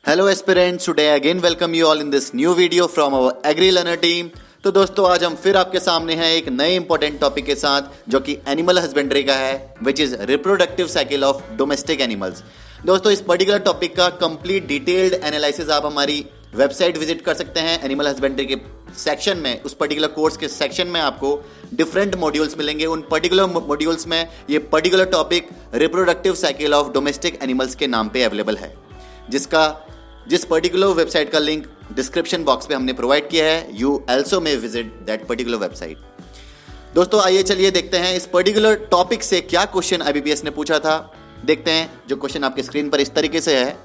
Hello aspirants, today I again welcome you all in this new video from our Agri Learner team। तो दोस्तों आज हम फिर आपके सामने हैं एक नए इंपॉर्टेंट टॉपिक के साथ जो कि एनिमल हस्बेंड्री का है, which is reproductive cycle of domestic animals. दोस्तों इस पर्टिकुलर टॉपिक का कंप्लीट डिटेल्ड एनालिसिस आप हमारी वेबसाइट विजिट कर सकते हैं। एनिमल हस्बेंड्री के सेक्शन में, उस पर्टिकुलर कोर्स के सेक्शन में आपको डिफरेंट मॉड्यूल्स मिलेंगे। उन पर्टिकुलर मॉड्यूल्स में ये particular topic reproductive cycle of domestic animals के नाम पे अवेलेबल है, जिस पर्टिकुलर वेबसाइट का लिंक डिस्क्रिप्शन बॉक्स पे हमने प्रोवाइड किया है। You also may visit that particular website. दोस्तों आइए चलिए देखते हैं इस पर्टिकुलर टॉपिक से क्या क्वेश्चन IBPS ने पूछा था। देखते हैं जो क्वेश्चन आपके स्क्रीन पर इस तरीके से है,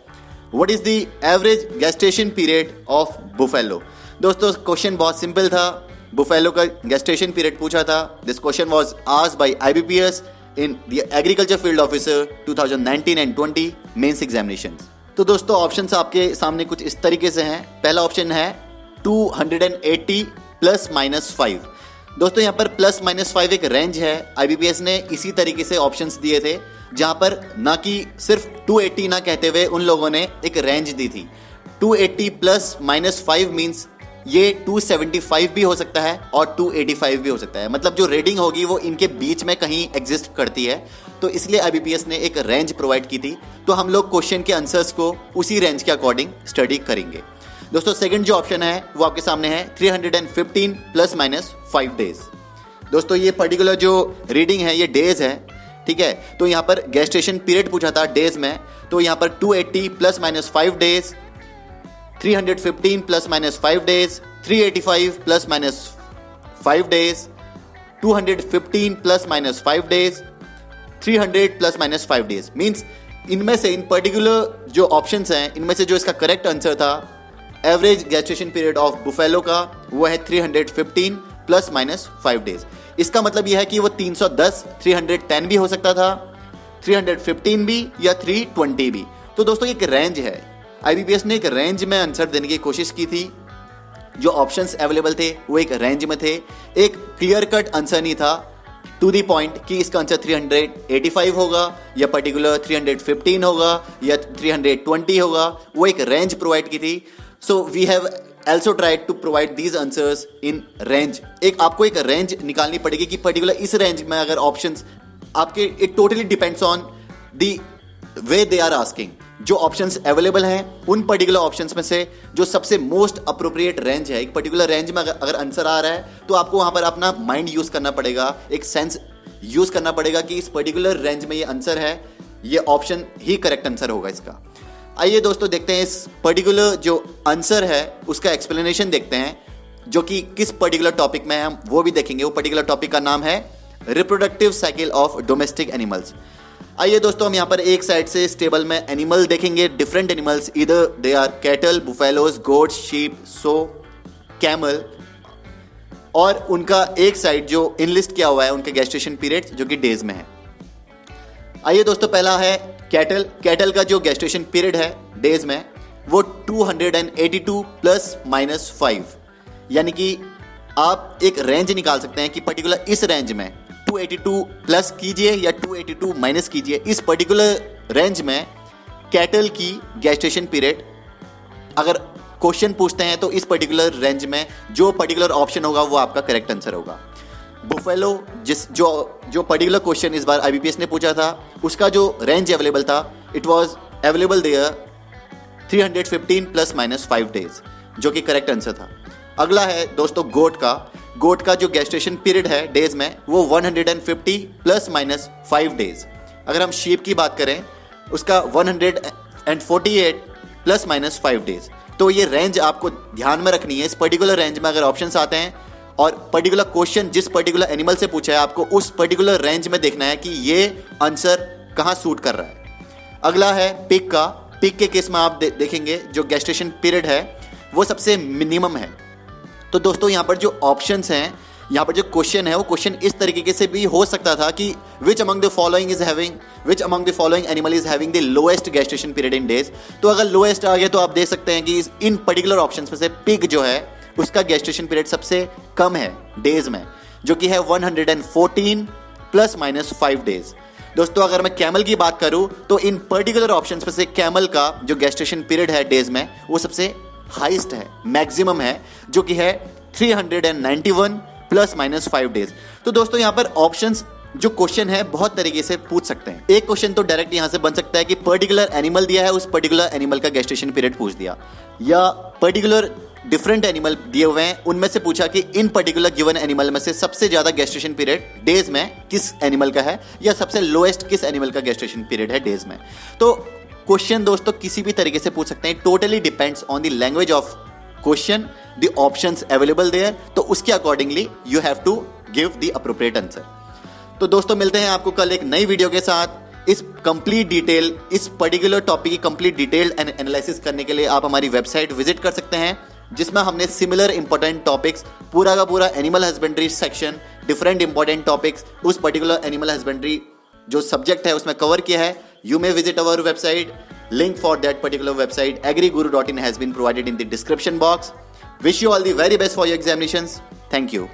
what is the average gestation period of buffalo. दोस्तों क्वेश्चन बहुत सिंपल था, बुफेलो का गेस्टेशन पीरियड पूछा था। This question was asked by IBPS in the agriculture field officer 2019 and 20 mains examinations. तो दोस्तों ऑप्शंस आपके सामने कुछ इस तरीके से हैं। पहला ऑप्शन है 280 प्लस माइनस 5। दोस्तों यहाँ पर प्लस माइनस 5 एक रेंज है। IBPS ने इसी तरीके से ऑप्शंस दिए थे, जहाँ पर ना कि सिर्फ 280 ना कहते हुए उन लोगों ने एक रेंज दी थी। 280 प्लस माइनस 5 मीन्स ये 275 भी हो सकता है और 285 भी हो सकता है। मतलब जो रीडिंग होगी वो इनके बीच में कहीं एग्जिस्ट करती है, तो इसलिए IBPS ने एक रेंज प्रोवाइड की थी। तो हम लोग क्वेश्चन के आंसर्स को उसी रेंज के अकॉर्डिंग स्टडी करेंगे। दोस्तों सेकंड जो ऑप्शन है वो आपके सामने है 315 प्लस माइनस 5 डेज। दोस्तों ये पर्टिकुलर जो रीडिंग है ये डेज है, ठीक है। तो यहाँ पर गेस्टेशन पीरियड पूछा था डेज में, तो यहाँ पर 280 plus minus 5 days, 315 plus minus 5 days, 385 plus minus 5 days, 215 plus minus 5 days, 300 plus minus 5 days. Means इनमें से इन पर्टिकुलर जो ऑप्शंस हैं इनमें से जो इसका करेक्ट आंसर था average gestation period of buffalo का, वो है 315 प्लस माइनस 5 डेज। इसका मतलब यह है कि वो 310, 310 भी हो सकता था, 315 भी या 320 भी। तो दोस्तों एक रेंज है। IBPS ने एक रेंज में आंसर देने की कोशिश की थी। जो ऑप्शंस अवेलेबल थे वो एक रेंज में थे। एक क्लियर कट आंसर नहीं था टू दी पॉइंट कि इसका आंसर 385 होगा या पर्टिकुलर 315 होगा या 320 होगा। वो एक रेंज प्रोवाइड की थी। So we have also tried to provide these answers in range। आपको एक रेंज निकालनी पड़ेगी कि पर्टिकुलर इस रेंज में अगर ऑप्शंस आपके, it totally depends on the way they are asking. जो ऑप्शंस अवेलेबल हैं उन पर्टिकुलर ऑप्शंस में से जो सबसे मोस्ट अप्रोप्रिएट रेंज है, एक पर्टिकुलर रेंज में अगर आंसर आ रहा है तो आपको वहां पर अपना माइंड यूज करना पड़ेगा, एक सेंस यूज करना पड़ेगा कि इस पर्टिकुलर रेंज में ये आंसर है, ये ऑप्शन ही करेक्ट आंसर होगा इसका। आइए दोस्तों देखते हैं इस पर्टिकुलर जो आंसर है उसका एक्सप्लेनेशन देखते हैं, जो कि किस पर्टिकुलर टॉपिक में है हम वो भी देखेंगे। वो पर्टिकुलर टॉपिक का नाम है reproductive cycle of domestic animals. आइए दोस्तों हम यहाँ पर एक साइड से इस टेबल में एनिमल देखेंगे, डिफरेंट एनिमल्स, इधर they are cattle, buffaloes, goats, sheep, so, camel, और उनका एक साइड जो इनलिस्ट किया हुआ है उनके गेस्टेशन पीरियड जो कि डेज में है। आइए दोस्तों पहला है कैटल। कैटल का जो गेस्टेशन पीरियड है डेज में वो 282 प्लस माइनस 5, यानी कि आप एक रेंज निकाल सकते हैं कि पर्टिकुलर इस रेंज में 282 प्लस कीजिए या 282 माइनस कीजिए। इस पर्टिकुलर रेंज में कैटल की गेस्टेशन पीरियड अगर क्वेश्चन पूछते हैं तो इस पर्टिकुलर रेंज में जो पर्टिकुलर ऑप्शन होगा वो आपका करेक्ट आंसर होगा। बुफेलो जो पर्टिकुलर क्वेश्चन इस बार IBPS ने पूछा था उसका जो रेंज अवेलेबल था, it was available there 315 plus minus 5 days, जो कि करेक्ट आंसर था। अगला है दोस्तों गोट का जो गेस्टेशन पीरियड है डेज में वो 150 प्लस माइनस 5 डेज। अगर हम शीप की बात करें उसका 148 प्लस माइनस 5 डेज। तो ये रेंज आपको ध्यान में रखनी है। इस पर्टिकुलर रेंज में अगर ऑप्शंस आते हैं और पर्टिकुलर क्वेश्चन जिस पर्टिकुलर एनिमल से पूछा है आपको उस पर्टिकुलर रेंज में देखना है कि ये आंसर कहाँ सूट कर रहा है। अगला है पिग का। पिग के केस में आप देखेंगे जो गेस्टेशन पीरियड है वो सबसे मिनिमम है। तो दोस्तों यहाँ पर जो ऑप्शंस हैं, यहाँ पर जो क्वेश्चन है वो क्वेश्चन इस तरीके से भी हो सकता था कि which among the following animal is having the lowest gestation period in days. तो अगर लोएस्ट आ गया तो आप देख सकते हैं कि इन पर्टिकुलर ऑप्शंस में से पिग जो है उसका गेस्टेशन पीरियड सबसे कम है डेज में, जो कि है 114 प्लस माइनस 5 डेज। दोस्तों अगर मैं कैमल की बात करूं तो इन पर्टिकुलर ऑप्शंस में से कैमल का जो गेस्टेशन पीरियड है डेज में वो सबसे हाईएस्ट है, मैक्सिमम है, जो कि है 391 ±5 डेज। तो दोस्तों यहाँ पर ऑप्शंस जो क्वेश्चन है बहुत तरीके से पूछ सकते हैं। एक क्वेश्चन तो डायरेक्ट यहाँ से बन सकता है कि पर्टिकुलर एनिमल दिया है, उस पर्टिकुलर एनिमल का गेस्टेशन पीरियड पूछ दिया, या पर्टिकुलर डिफरेंट एनिमल दिए हुए हैं उनमें से पूछा कि इन पर्टिकुलर गिवन एनिमल में से सबसे ज्यादा गेस्टेशन पीरियड डेज में किस एनिमल का है, या सबसे लोएस्ट किस एनिमल का गेस्टेशन पीरियड है डेज में। तो क्वेश्चन दोस्तों किसी भी तरीके से पूछ सकते हैं, totally depends on the language of question, the options available there, तो उसके accordingly you have to give the appropriate answer. तो दोस्तों मिलते हैं आपको कल एक नई वीडियो के साथ। इस कंप्लीट डिटेल, इस पर्टिकुलर टॉपिक की कंप्लीट डिटेल एनालिसिस करने के लिए आप हमारी वेबसाइट विजिट कर सकते हैं, जिसमें हमने सिमिलर इंपॉर्टेंट टॉपिक्स, पूरा का पूरा animal husbandry section, different important topics उस पर्टिकुलर एनिमल हस्बेंड्री जो सब्जेक्ट है उसमें कवर किया है। You may visit our website, link for that particular website agriguru.in has been provided in the description box. Wish you all the very best for your examinations. Thank you.